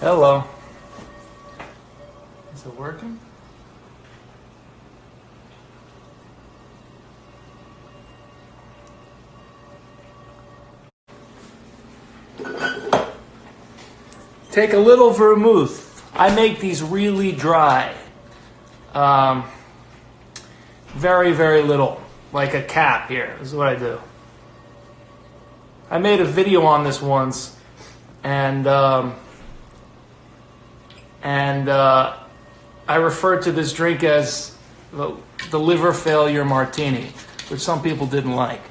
Hello. Is it working? Take a little vermouth. I make these really dry. Very, very little. Like a cap here. This is what I do. I made a video on this once, and I referred to this drink as the liver failure martini, which some people didn't like,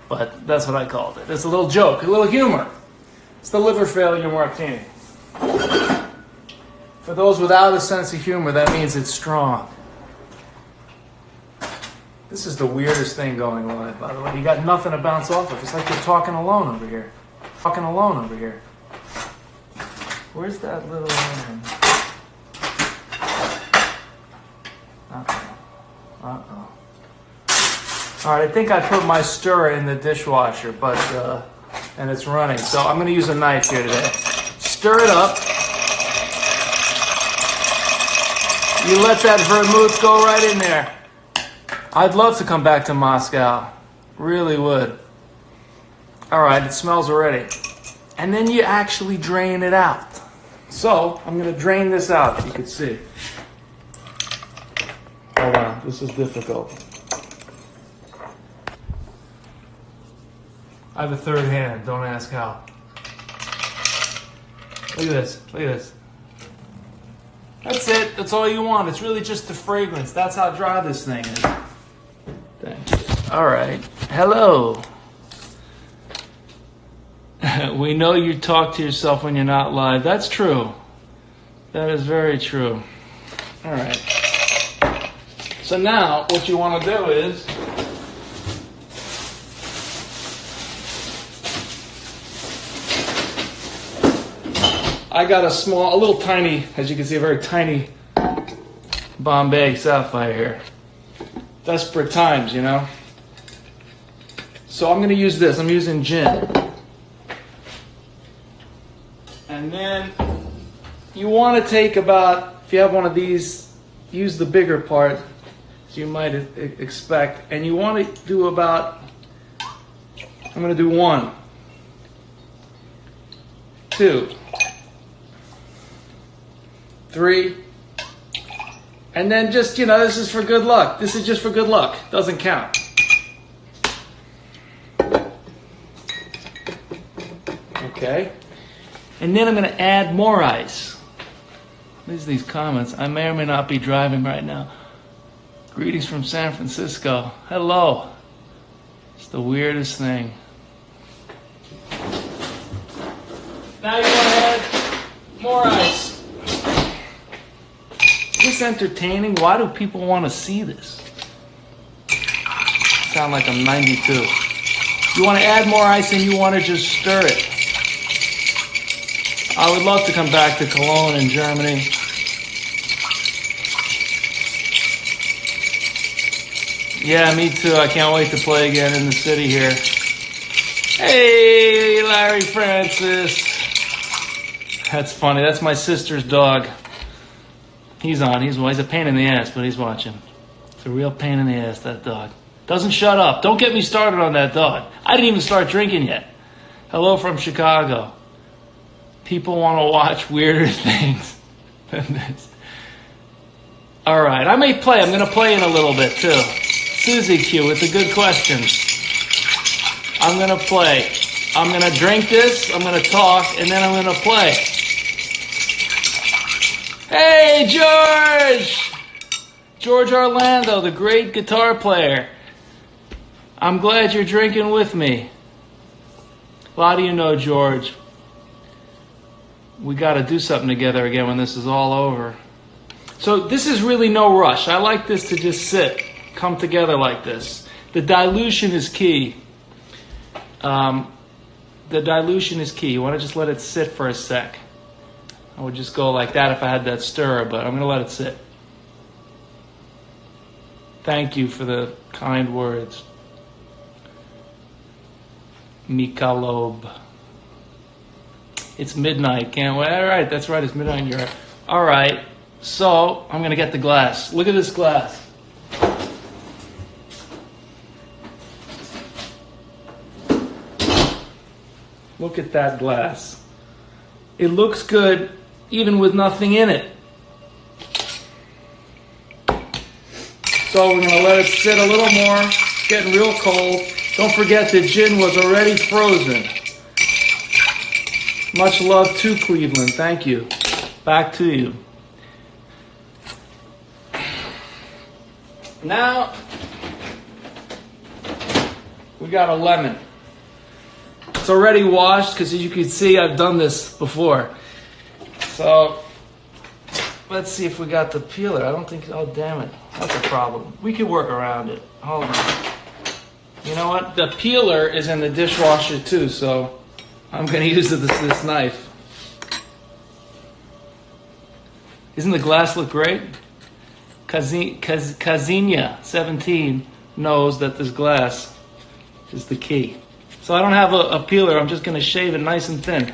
but that's what I called it. It's a little joke, a little humor. It's the liver failure martini. For those without a sense of humor, that means it's strong. This is the weirdest thing going on, by the way. You got nothing to bounce off of. It's like you're talking alone over here. Talking alone over here. Where's that little man? Uh-oh. Alright, I think I put my stirrer in the dishwasher, but and it's running. So I'm going to use a knife here today. Stir it up. You let that vermouth go right in there. I'd love to come back to Moscow. Really would. Alright, it smells already. And then you actually drain it out. So, I'm going to drain this out, if you can see. Hold on, this is difficult. I have a third hand, don't ask how. Look at this, look at this. That's it, that's all you want. It's really just the fragrance. That's how dry this thing is. Thank you. All right. Hello. We know you talk to yourself when you're not live. That's true. That is very true. All right. So now what you want to do is I got a little tiny, as you can see, a very tiny Bombay Sapphire here. Desperate times, you know. So I'm going to use this. I'm using gin. And then you want to take about, if you have one of these, use the bigger part, as you might expect. And you want to do about, I'm going to do 1, 2, 3, and then just, you know, this is for good luck. This is just for good luck. Doesn't count. Okay. And then I'm going to add more ice. These comments. I may or may not be driving right now. Greetings from San Francisco. Hello. It's the weirdest thing. Now you want to add more ice. Is this entertaining? Why do people want to see this? Sound like I'm 92. You want to add more ice and you want to just stir it. I would love to come back to Cologne in Germany. Yeah, me too. I can't wait to play again in the city here. Hey, Larry Francis. That's funny. That's my sister's dog. He's on. He's a pain in the ass, but he's watching. It's a real pain in the ass, that dog. Doesn't shut up. Don't get me started on that dog. I didn't even start drinking yet. Hello from Chicago. People want to watch weirder things than this. All right. I may play. I'm going to play in a little bit, too. Susie Q with the good questions. I'm going to play. I'm going to drink this. I'm going to talk. And then I'm going to play. Hey, George! George Orlando, the great guitar player. I'm glad you're drinking with me. Well, how do you know, George? We got to do something together again when this is all over. So this is really no rush. I like this to just sit, come together like this. The dilution is key. The dilution is key. You want to just let it sit for a sec. I would just go like that if I had that stirrer, but I'm going to let it sit. Thank you for the kind words. Mikhailob. It's midnight. Can't wait. All right, that's right. It's midnight in Europe. All right. So I'm gonna get the glass. Look at this glass. Look at that glass. It looks good even with nothing in it. So we're gonna let it sit a little more. It's getting real cold. Don't forget the gin was already frozen. Much love to Cleveland. Thank you. Back to you. Now we got a lemon. It's already washed because as you can see I've done this before. So let's see if we got the peeler. I don't think, oh damn it, that's a problem. We could work around it. Hold on. You know what? The peeler is in the dishwasher too, so I'm gonna use this knife. Doesn't the glass look great? Kazinia 17 knows that this glass is the key. So I don't have a peeler, I'm just gonna shave it nice and thin.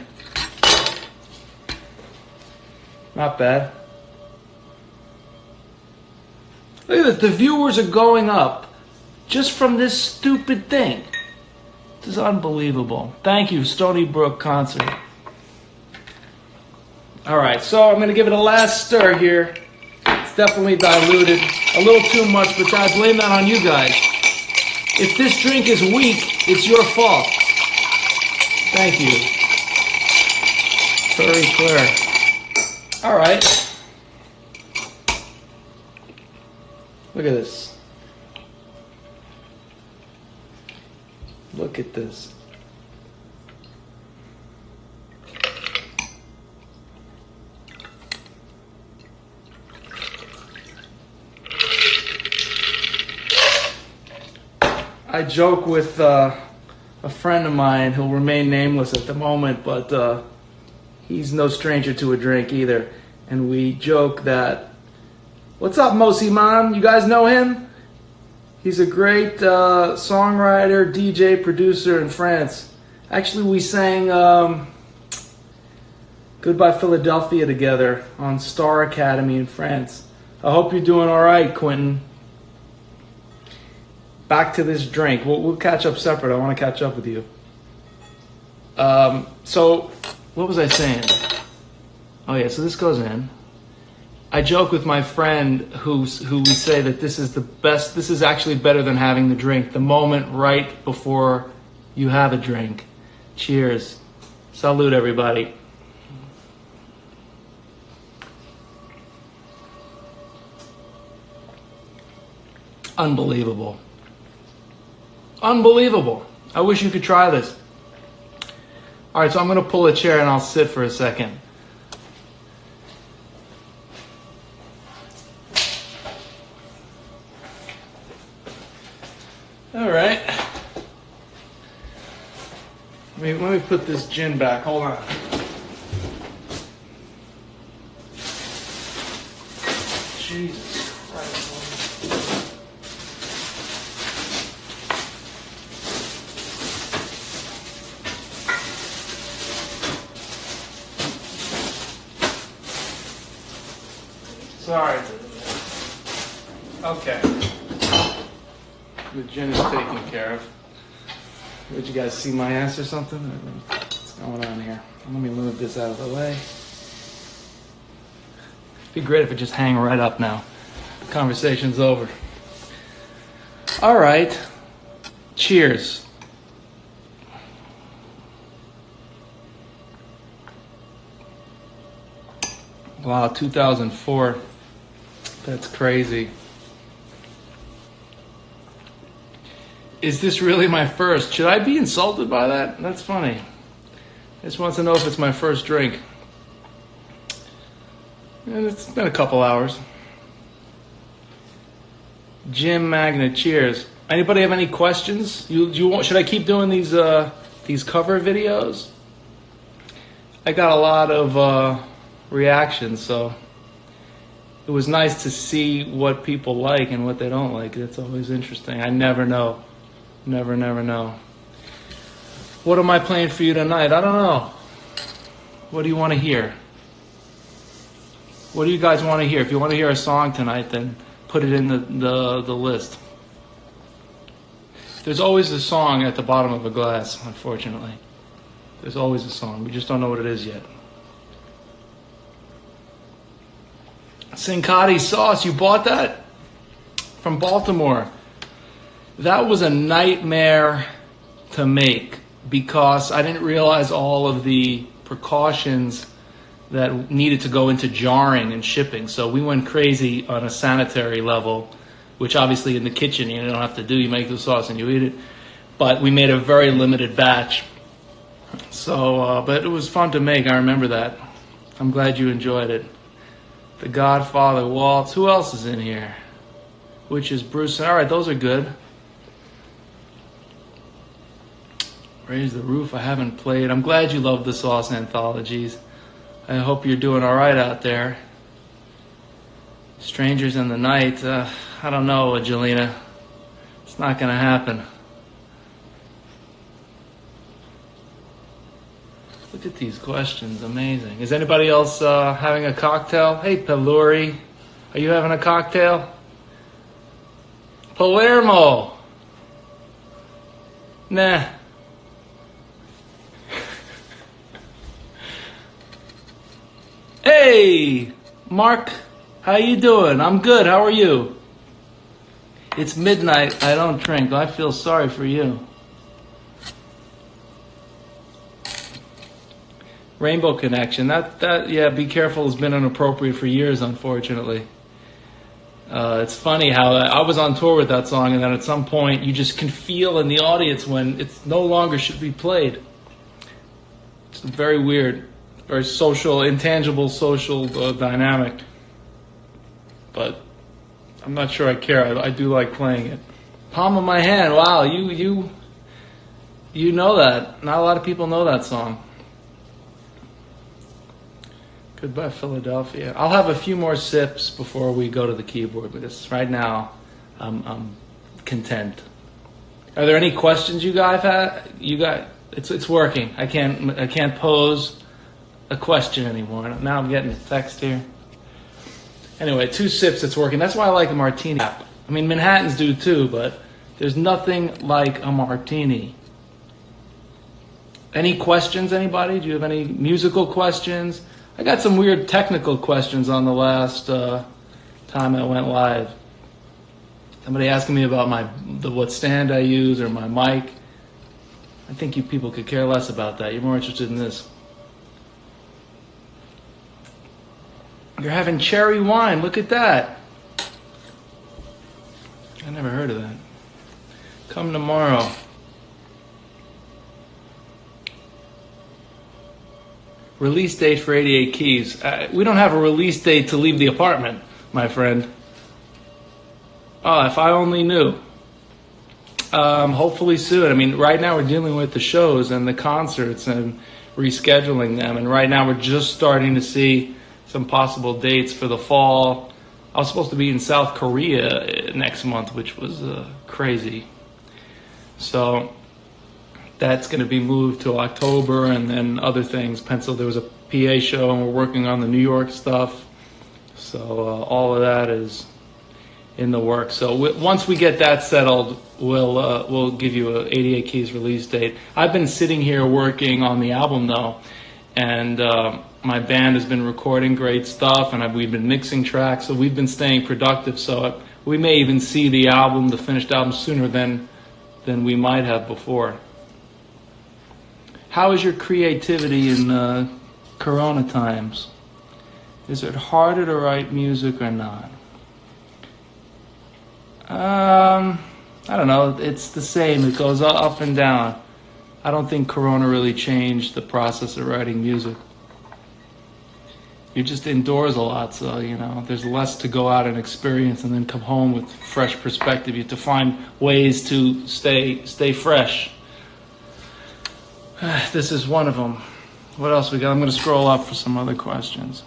Not bad. Look at this, the viewers are going up just from this stupid thing. This is unbelievable. Thank you, Stony Brook Concert. All right, so I'm gonna give it a last stir here. It's definitely diluted, a little too much, but I blame that on you guys. If this drink is weak, it's your fault. Thank you. Very clear. All right. Look at this. Look at this. I joke with a friend of mine who'll remain nameless at the moment, but he's no stranger to a drink either. And we joke that, what's up, Mosi Man? You guys know him? He's a great songwriter, DJ, producer in France. Actually, we sang Goodbye Philadelphia together on Star Academy in France. I hope you're doing all right, Quentin. Back to this drink. We'll catch up separate. I want to catch up with you. So, what was I saying? Oh yeah, so this goes in. I joke with my friend who we say that this is the best. This is actually better than having the drink. The moment right before you have a drink. Cheers. Salute, everybody. Unbelievable. Unbelievable. I wish you could try this. All right, so I'm going to pull a chair and I'll sit for a second. All right. Let me put this gin back. Hold on. Jesus Christ. Sorry. Okay. The gin is taken care of. Did you guys see my ass or something? What's going on here? Let me move this out of the way. It'd be great if it just hang right up now. The conversation's over. All right. Cheers. Wow, 2004. That's crazy. Is this really my first? Should I be insulted by that? That's funny. I just want to know if it's my first drink. And it's been a couple hours. Jim Magna, cheers. Anybody have any questions? Should I keep doing these cover videos? I got a lot of reactions, so it was nice to see what people like and what they don't like. That's always interesting. I never know. Never know. What am I playing for you tonight? I don't know. What do you want to hear? What do you guys want to hear? If you want to hear a song tonight, then put it in the list. There's always a song at the bottom of a glass, unfortunately. There's always a song. We just don't know what it is yet. Cincotti sauce, you bought that? From Baltimore. That was a nightmare to make because I didn't realize all of the precautions that needed to go into jarring and shipping. So we went crazy on a sanitary level, which obviously in the kitchen you don't have to do. You make the sauce and you eat it. But we made a very limited batch. So, but it was fun to make. I remember that. I'm glad you enjoyed it. The Godfather Waltz. Who else is in here? Which is Bruce. All right, those are good. Raise the Roof. I haven't played. I'm glad you love the sauce anthologies. I hope you're doing all right out there. Strangers in the Night. I don't know, Angelina. It's not going to happen. Look at these questions. Amazing. Is anybody else having a cocktail? Hey, Peluri. Are you having a cocktail? Palermo. Nah. Hey, Mark. How you doing? I'm good. How are you? It's midnight. I don't drink. I feel sorry for you. Rainbow Connection. That yeah, be careful has been inappropriate for years, unfortunately. It's funny how I was on tour with that song, and then at some point you just can feel in the audience when it's no longer should be played. It's very weird, very social, intangible social dynamic. But I'm not sure I care. I do like playing it. Palm of My Hand. Wow, you know that. Not a lot of people know that song. Goodbye, Philadelphia. I'll have a few more sips before we go to the keyboard because right now I'm content. Are there any questions you guys have? It's working. I can't pose a question anymore. Now I'm getting a text here. Anyway, 2 sips, it's working. That's why I like a martini. I mean, Manhattans do too, but there's nothing like a martini. Any questions, anybody? Do you have any musical questions? I got some weird technical questions on the last time I went live. Somebody asking me about what stand I use or my mic. I think you people could care less about that. You're more interested in this. You're having cherry wine. Look at that. I never heard of that. Come tomorrow. Release date for 88 Keys. We don't have a release date to leave the apartment, my friend. Oh, if I only knew. Hopefully soon. I mean, right now we're dealing with the shows and the concerts and rescheduling them. And right now we're just starting to see some possible dates for the fall. I was supposed to be in South Korea next month, which was crazy. So that's going to be moved to October, and then other things. There was a PA show, and we're working on the New York stuff. So all of that is in the works. So once we get that settled, we'll give you a 88 Keys release date. I've been sitting here working on the album though, and my band has been recording great stuff, and we've been mixing tracks. So we've been staying productive. So we may even see the album, the finished album, sooner than we might have before. How is your creativity in Corona times? Is it harder to write music or not? I don't know. It's the same. It goes up and down. I don't think Corona really changed the process of writing music. You're just indoors a lot, so, there's less to go out and experience and then come home with fresh perspective. You have to find ways to stay fresh. This is one of them. What else we got? I'm going to scroll up for some other questions.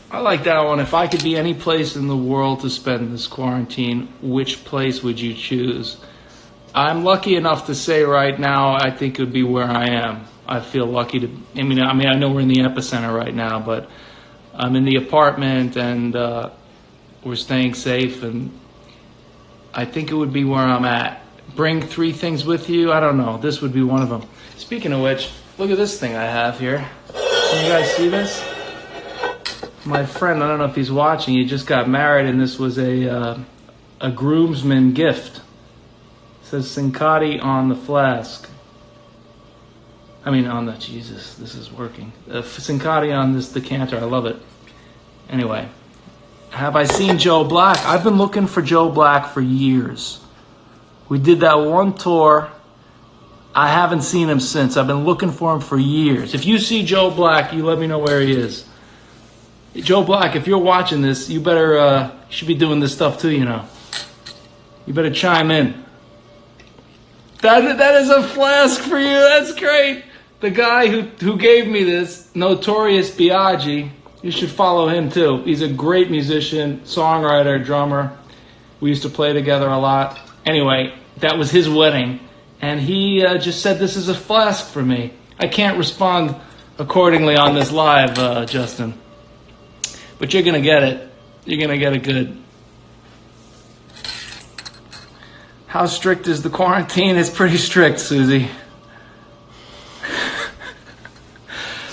I like that one. If I could be any place in the world to spend this quarantine, which place would you choose? I'm lucky enough to say right now, I think it would be where I am. I feel lucky to. I mean, I know we're in the epicenter right now, but I'm in the apartment and we're staying safe, and I think it would be where I'm at. Bring 3 things with you. I don't know. This would be one of them. Speaking of which, look at this thing I have here. Can you guys see this? My friend, I don't know if he's watching. He just got married, and this was a groomsman gift. It says Cincotti on the flask. I mean, on the, Jesus, this is working. Cincotti on this decanter, I love it. Anyway, have I seen Joe Black? I've been looking for Joe Black for years. We did that one tour. I haven't seen him since. I've been looking for him for years. If you see Joe Black, you let me know where he is. Joe Black, if you're watching this, you better, you should be doing this stuff too, you know. You better chime in. That is a flask for you. That's great. The guy who gave me this, Notorious B.I.G., you should follow him too. He's a great musician, songwriter, drummer. We used to play together a lot. Anyway, that was his wedding, and he just said this is a flask for me. I can't respond accordingly on this live, Justin. But you're going to get it. You're going to get it good. How strict is the quarantine? It's pretty strict, Susie.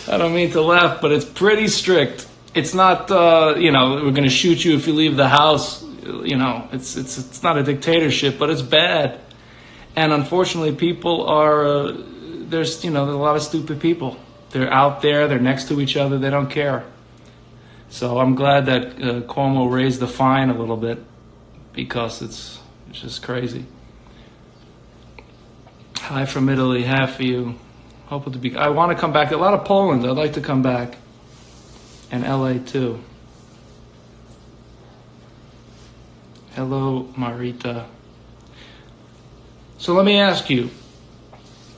I don't mean to laugh, but it's pretty strict. It's not, we're going to shoot you if you leave the house. You know, it's not a dictatorship, but it's bad. And unfortunately, people are, there's a lot of stupid people. They're out there, they're next to each other, they don't care. So I'm glad that Cuomo raised the fine a little bit, because it's just crazy. Hi from Italy, half for you. Hoping to be. I want to come back. A lot of Poland. I'd like to come back, and LA too. Hello, Marita. So let me ask you: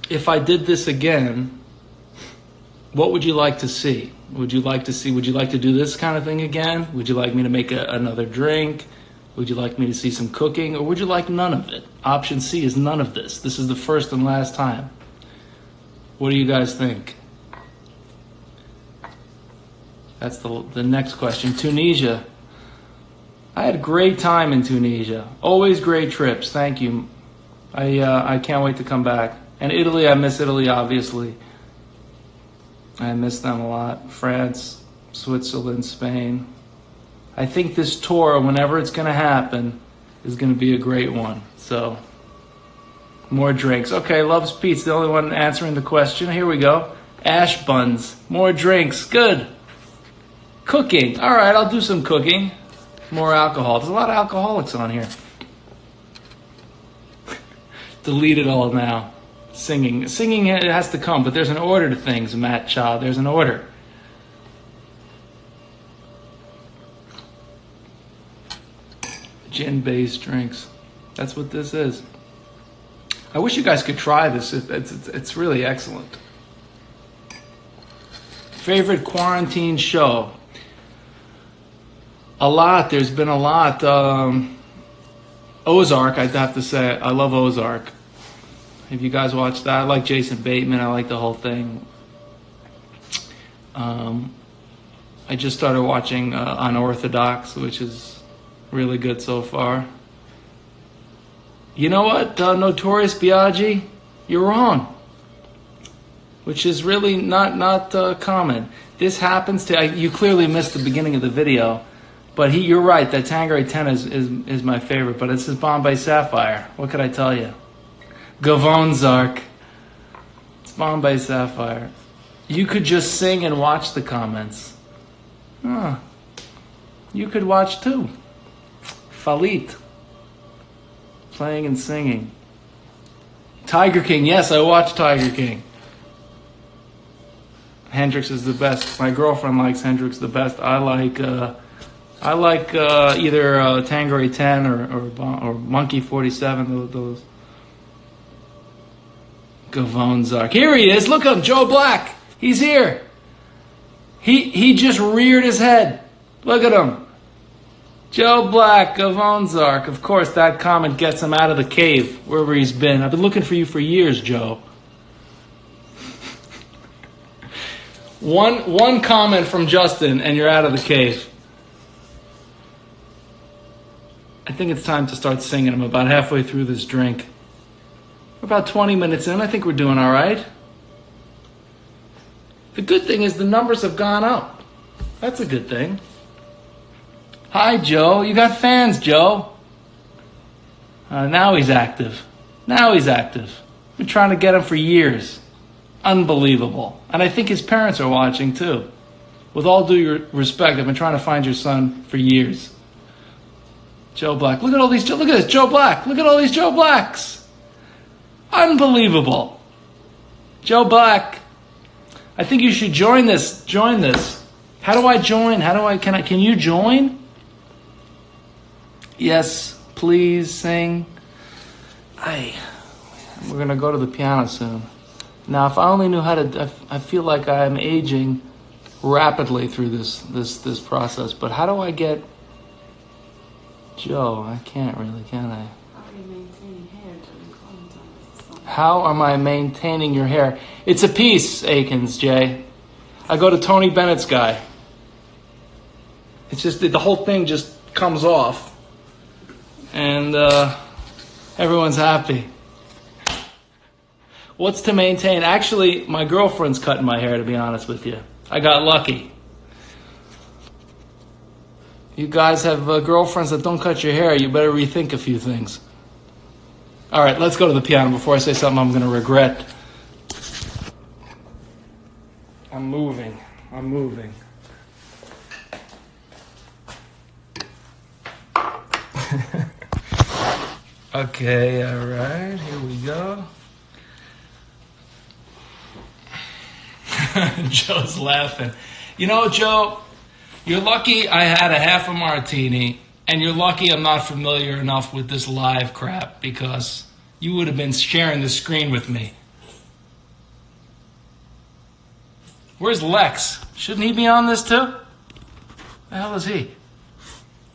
if I did this again, what would you like to see? Would you like to do this kind of thing again? Would you like me to make another drink? Would you like me to see some cooking? Or would you like none of it? Option C is none of this. This is the first and last time. What do you guys think? That's the next question. Tunisia. I had a great time in Tunisia. Always great trips. Thank you. I can't wait to come back. And Italy, I miss Italy, obviously. I miss them a lot. France, Switzerland, Spain. I think this tour, whenever it's going to happen, is going to be a great one. So, more drinks. Okay, Loves Pete's the only one answering the question. Here we go. Ash buns. More drinks. Good. Cooking. All right, I'll do some cooking. More alcohol. There's a lot of alcoholics on here. Delete it all now. Singing. Singing, it has to come, but there's an order to things, Matt Cha. There's an order. Gin-based drinks. That's what this is. I wish you guys could try this. It's really excellent. Favorite quarantine show? A lot. There's been a lot. Ozark, I'd have to say. I love Ozark. Have you guys watched that? I like Jason Bateman. I like the whole thing. I just started watching Unorthodox, which is really good so far. You know what, Notorious B.I.G., you're wrong. Which is really not common. This happens to, you clearly missed the beginning of the video, but you're right, that Tanqueray 10 is my favorite, but it's his Bombay Sapphire. What could I tell you? Gavonzark. It's Bombay Sapphire. You could just sing and watch the comments. Huh. You could watch too. Falit. Playing and singing. Tiger King. Yes, I watched Tiger King. Hendrix is the best. My girlfriend likes Hendrix the best. I like either Tanqueray 10 or Monkey 47. Those. Gavonzark. Here he is. Look at him, Joe Black. He's here. He just reared his head. Look at him. Joe Black of Ozark. Of course, that comment gets him out of the cave, wherever he's been. I've been looking for you for years, Joe. One comment from Justin, and you're out of the cave. I think it's time to start singing. I'm about halfway through this drink. We're about 20 minutes in. I think we're doing all right. The good thing is the numbers have gone up. That's a good thing. Hi, Joe. You got fans, Joe. Now he's active. I've been trying to get him for years. Unbelievable. And I think his parents are watching, too. With all due respect, I've been trying to find your son for years. Joe Black. Look at this, Joe Black. Look at all these Joe Blacks. Unbelievable. Joe Black. I think you should join this. How do I join? Can you join? Yes, please sing. We're going to go to the piano soon. Now, if I only knew how to, I feel like I'm aging rapidly through this process, but how do I get Joe? I can't really, can I? How am I maintaining your hair? It's a piece, Akins, Jay. I go to Tony Bennett's guy. It's just, the whole thing just comes off. And everyone's happy. What's to maintain? Actually, my girlfriend's cutting my hair, to be honest with you. I got lucky. You guys have girlfriends that don't cut your hair. You better rethink a few things. All right, let's go to the piano before I say something I'm going to regret. I'm moving. Okay, all right, here we go. Joe's laughing. You know, Joe, you're lucky I had a half a martini, and you're lucky I'm not familiar enough with this live crap, because you would have been sharing the screen with me. Where's Lex? Shouldn't he be on this too? The hell is he?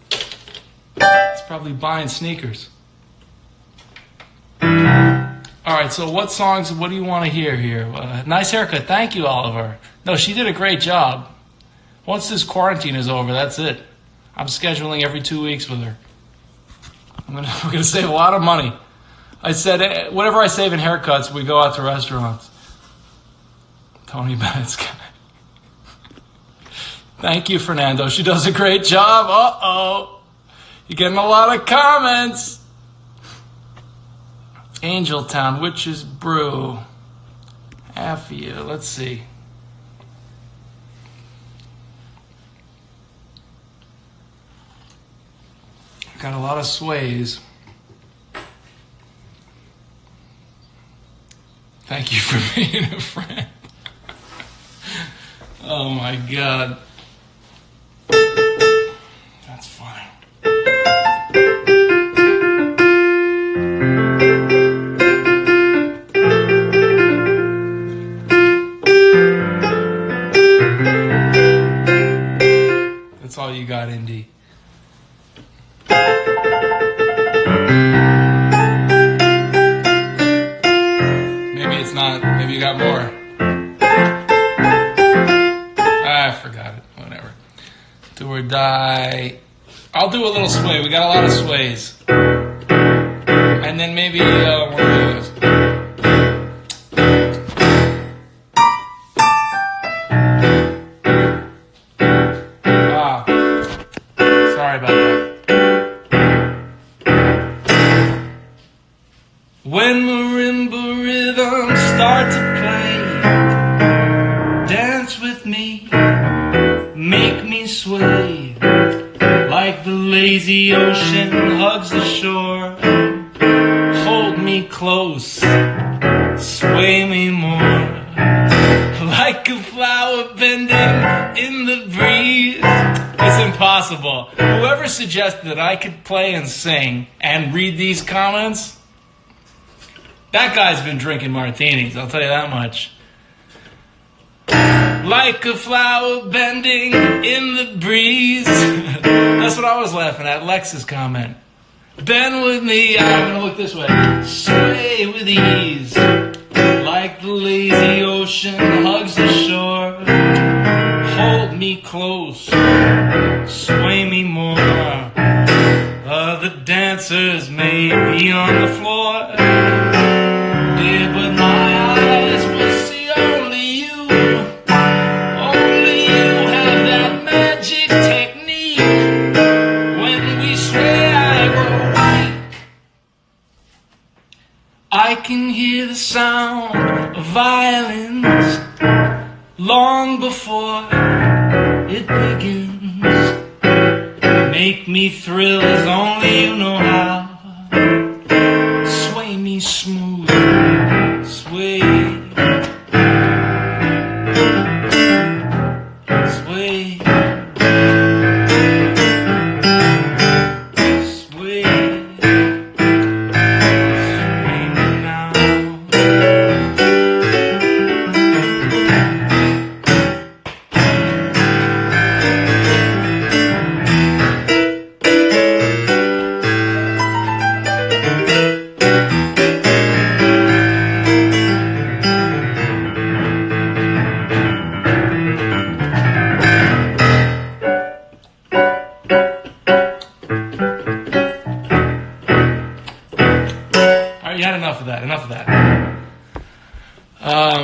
He's probably buying sneakers. All right, so what do you want to hear here? Nice haircut. Thank you, Oliver. No, she did a great job. Once this quarantine is over, that's it. I'm scheduling every 2 weeks with her. We're gonna save a lot of money. I said, whatever I save in haircuts, we go out to restaurants. Tony Bennett's guy. Thank you, Fernando. She does a great job. Uh-oh. You're getting a lot of comments. Angeltown, Witch's Brew. Half of you. Let's see. Got a lot of sways. Thank you for being a friend. Oh my God. That's funny. That's all you got, Indy. Maybe it's not. Maybe you got more. I forgot it. Whatever. Do or die. I'll do a little sway. We got a lot of sways. And then maybe one of those. Sorry about that. When marimba rhythms start to play, dance with me, make me sway, like the lazy ocean hugs the shore. Hold me close, sway me more, like a flower bending in the breeze. It's impossible. Whoever suggested that I could play and sing and read these comments, that guy's been drinking martinis, I'll tell you that much. like a flower bending in the breeze. That's what I was laughing at, Lex's comment. Bend with me, I'm gonna look this way. Sway with ease, like the lazy ocean hugs the shore. Hold me close, sway me more. Other dancers may be on the floor, dear, but my eyes will see only you. Only you have that magic technique. When we sway, I go weak. I can hear the sound of violins long before it begins. Make me thrill as only you know how. Sway me smooth, sway, sway, sway, sway me now. You had enough of that, enough of that.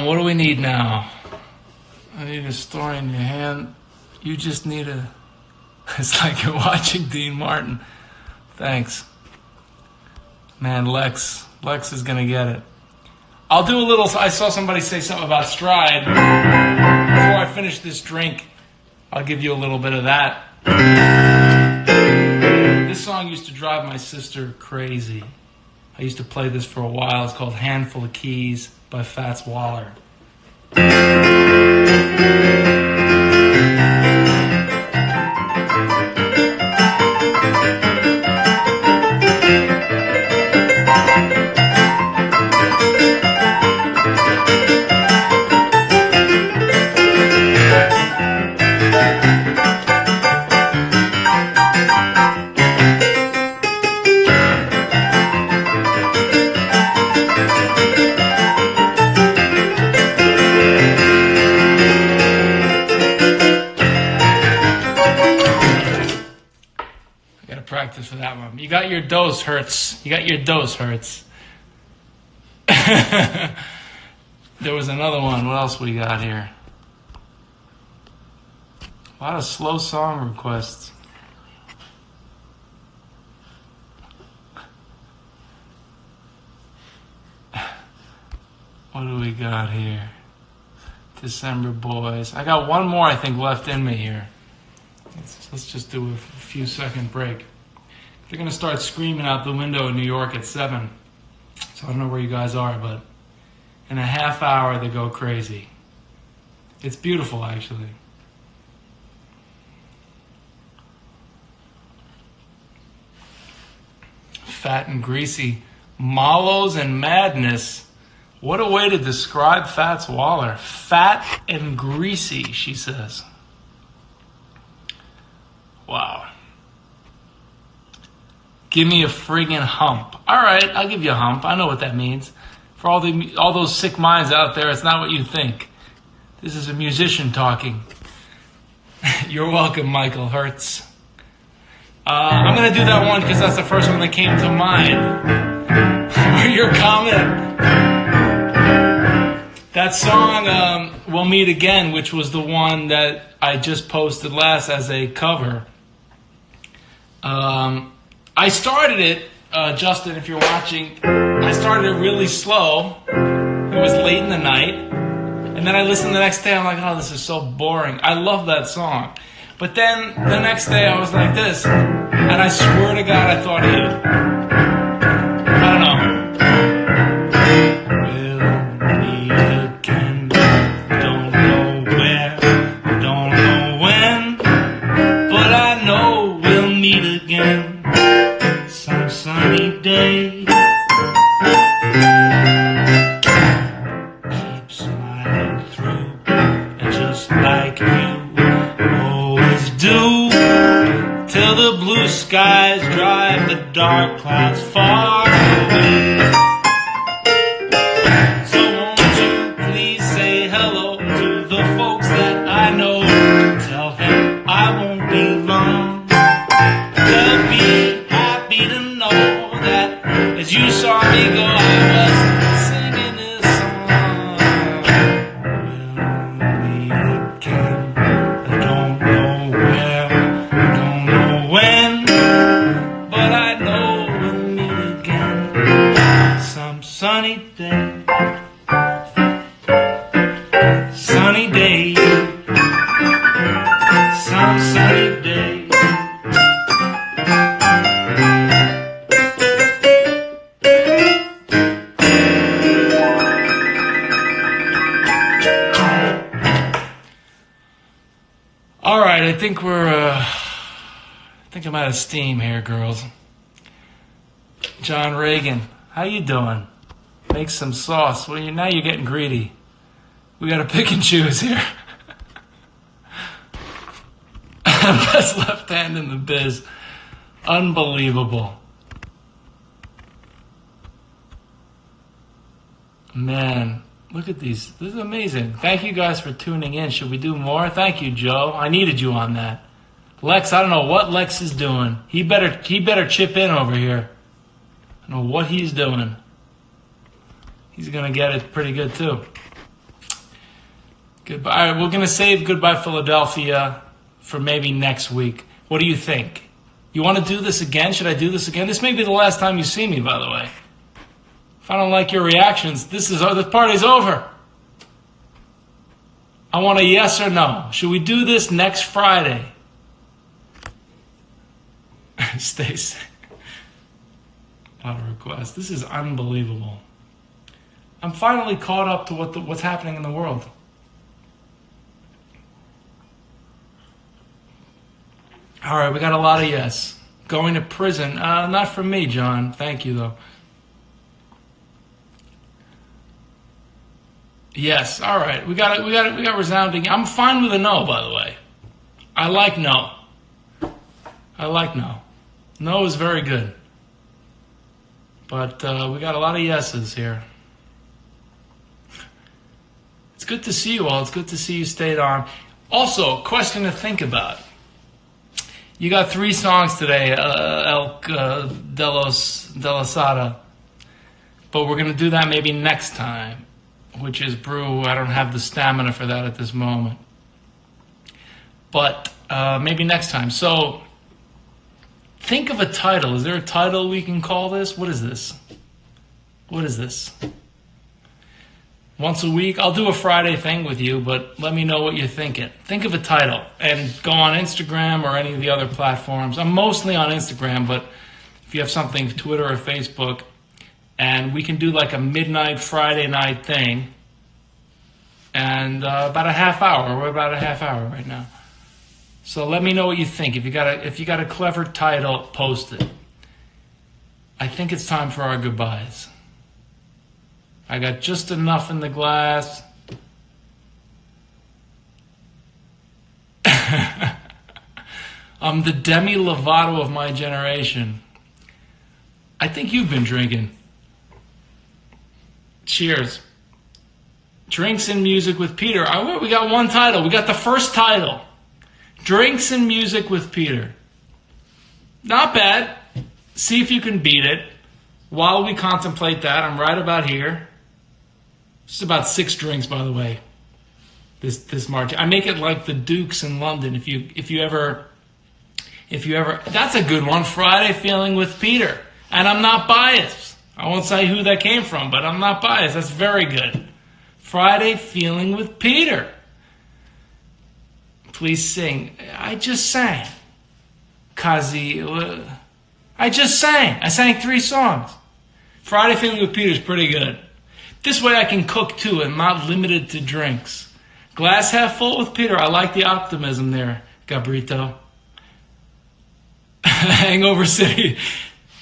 What do we need now? I need a story in your hand. You just need a... It's like you're watching Dean Martin. Thanks. Man, Lex is gonna get it. I'll do a little... I saw somebody say something about stride. Before I finish this drink, I'll give you a little bit of that. This song used to drive my sister crazy. I used to play this for a while. It's called Handful of Keys by Fats Waller. Practice for that one. You got your dose, Hertz. You got your dose, Hertz. There was another one. What else we got here? A lot of slow song requests. What do we got here? December Boys. I got one more, I think, left in me here. Let's just do a few second break. They're going to start screaming out the window in New York at 7. So I don't know where you guys are, but in a half hour they go crazy. It's beautiful, actually. Fat and greasy. Mallows and madness. What a way to describe Fats Waller. Fat and greasy, she says. Wow. Give me a friggin' hump. All right, I'll give you a hump. I know what that means. For all those sick minds out there, it's not what you think. This is a musician talking. You're welcome, Michael Hertz. I'm going to do that one because that's the first one that came to mind. For your comment. That song, We'll Meet Again, which was the one that I just posted last as a cover. I started it, Justin, if you're watching, I started it really slow. It was late in the night. And then I listened the next day, I'm like, oh, this is so boring. I love that song. But then the next day I was like this, and I swear to God I thought of you. I don't know. We'll meet again. Don't know where, don't know when, but I know we'll meet again. Some sunny day. Keep smiling through and just dark clouds far away. So won't you please say hello to the folks that I know. Tell them I won't be long. They'll be happy to know that as you saw me go, I was singing this song. We'll meet again. I don't know where, don't know when, but I know we'll meet again some sunny day. Sunny day, some sunny day. All right, I think I'm out of steam here, girls. John Reagan, how you doing? Make some sauce. Well, now you're getting greedy. We got to pick and choose here. Best left hand in the biz. Unbelievable. Man, look at these. This is amazing. Thank you guys for tuning in. Should we do more? Thank you, Joe. I needed you on that. Lex, I don't know what Lex is doing. He better chip in over here. I don't know what he's doing. He's going to get it pretty good, too. Goodbye. We're going to save Goodbye Philadelphia for maybe next week. What do you think? You want to do this again? Should I do this again? This may be the last time you see me, by the way. If I don't like your reactions, the party's over. I want a yes or no. Should we do this next Friday? Stay safe. A lot of requests. This is unbelievable. I'm finally caught up to what's happening in the world. All right, we got a lot of yes. Going to prison. Not for me, John. Thank you, though. Yes, all right. We got resounding. I'm fine with a no, by the way. I like no. No is very good. But we got a lot of yeses here. It's good to see you all. It's good to see you stayed on. Also, question to think about. You got 3 songs today, Elk de la Sada. But we're going to do that maybe next time, which is brew. I don't have the stamina for that at this moment. But maybe next time. So think of a title. Is there a title we can call this? What is this? Once a week, I'll do a Friday thing with you, but let me know what you're thinking. Think of a title and go on Instagram or any of the other platforms. I'm mostly on Instagram, but if you have something, Twitter or Facebook, and we can do like a midnight Friday night thing, and about a half hour. We're about a half hour right now. So let me know what you think. If you got a clever title, post it. I think it's time for our goodbyes. I got just enough in the glass. I'm the Demi Lovato of my generation. I think you've been drinking. Cheers. Drinks and Music with Peter. We got one title. We got the first title. Drinks and Music with Peter. Not bad. See if you can beat it. While we contemplate that, I'm right about here. This is about 6 drinks, by the way. This March. I make it like the Dukes in London. If you ever, that's a good one. Friday Feeling with Peter. And I'm not biased. I won't say who that came from, but I'm not biased. That's very good. Friday Feeling with Peter. Please sing. I just sang. Kazi. I just sang. I sang 3 songs. Friday Feeling with Peter is pretty good. This way I can cook too and not limited to drinks. Glass half full with Peter. I like the optimism there, Gabrito. Hangover City.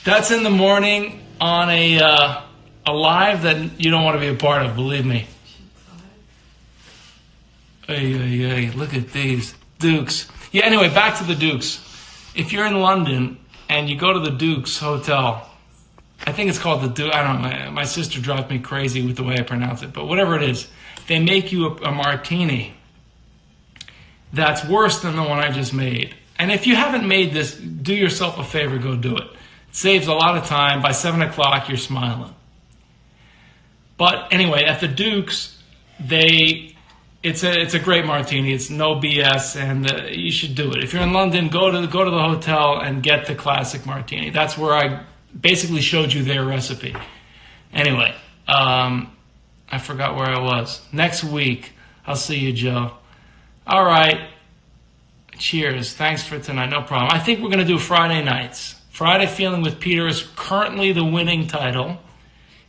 That's in the morning on a live that you don't want to be a part of, believe me. Hey, look at these Dukes. Yeah, anyway, back to the Dukes. If you're in London and you go to the Duke's Hotel. I think it's called the Duke. I don't know. My sister drives me crazy with the way I pronounce it, but whatever it is, they make you a martini that's worse than the one I just made. And if you haven't made this, do yourself a favor, go do it. It saves a lot of time. By 7 o'clock, you're smiling. But anyway, at the Duke's, it's a great martini. It's no BS, and you should do it. If you're in London, go to the hotel and get the classic martini. That's where I basically showed you their recipe. Anyway, I forgot where I was. Next week, I'll see you, Joe. All right. Cheers. Thanks for tonight. No problem. I think we're going to do Friday nights. Friday Feeling with Peter is currently the winning title.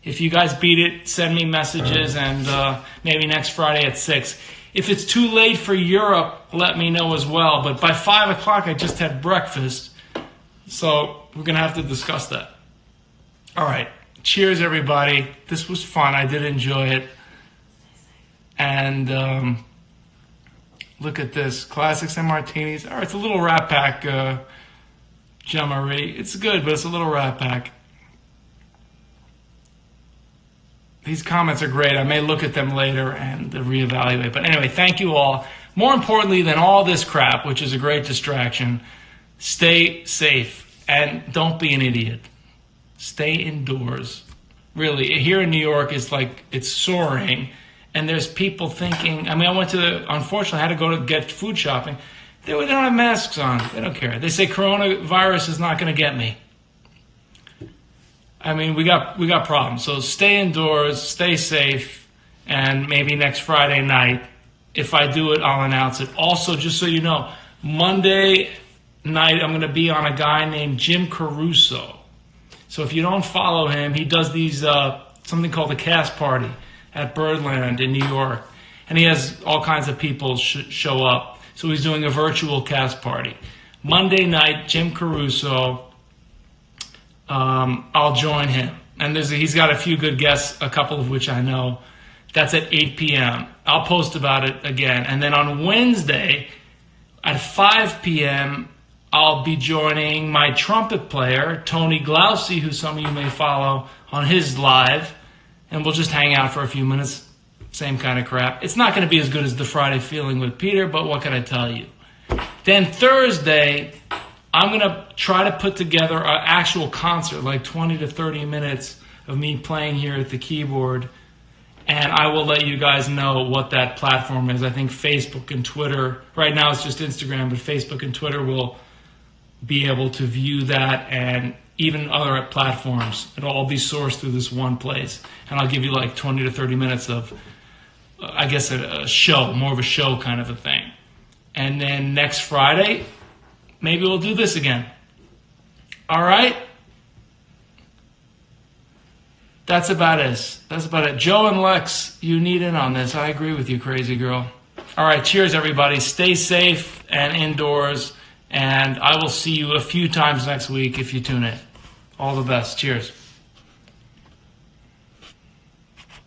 If you guys beat it, send me messages, and maybe next Friday at 6. If it's too late for Europe, let me know as well. But by 5 o'clock, I just had breakfast. So we're going to have to discuss that. All right. Cheers, everybody. This was fun. I did enjoy it. And look at this. Classics and martinis. All right, it's a little Rat Pack, Jean-Marie. It's good, but it's a little Rat Pack. These comments are great. I may look at them later and reevaluate. But anyway, thank you all. More importantly than all this crap, which is a great distraction, stay safe and don't be an idiot. Stay indoors. Really, here in New York, it's soaring. And there's people thinking, I unfortunately, I had to go to get food shopping. They don't have masks on. They don't care. They say coronavirus is not going to get me. I mean, we got problems. So stay indoors, stay safe, and maybe next Friday night, if I do it, I'll announce it. Also, just so you know, Monday night, I'm going to be on a guy named Jim Caruso. So if you don't follow him, he does these, something called the Cast Party at Birdland in New York. And he has all kinds of people show up. So he's doing a virtual cast party. Monday night, Jim Caruso, I'll join him. And he's got a few good guests, a couple of which I know. That's at 8 p.m. I'll post about it again. And then on Wednesday at 5 p.m., I'll be joining my trumpet player, Tony Glaucy, who some of you may follow on his live. And we'll just hang out for a few minutes. Same kind of crap. It's not going to be as good as the Friday Feeling with Peter, but what can I tell you? Then Thursday, I'm going to try to put together an actual concert, like 20 to 30 minutes of me playing here at the keyboard. And I will let you guys know what that platform is. I think Facebook and Twitter, right now it's just Instagram, but Facebook and Twitter will be able to view that, and even other platforms. It'll all be sourced through this one place. And I'll give you like 20 to 30 minutes of, I guess, a show, more of a show kind of a thing. And then next Friday, maybe we'll do this again. All right? That's about it. That's about it. Joe and Lex, you need in on this. I agree with you, crazy girl. All right, cheers, everybody. Stay safe and indoors. And I will see you a few times next week if you tune in. All the best. Cheers.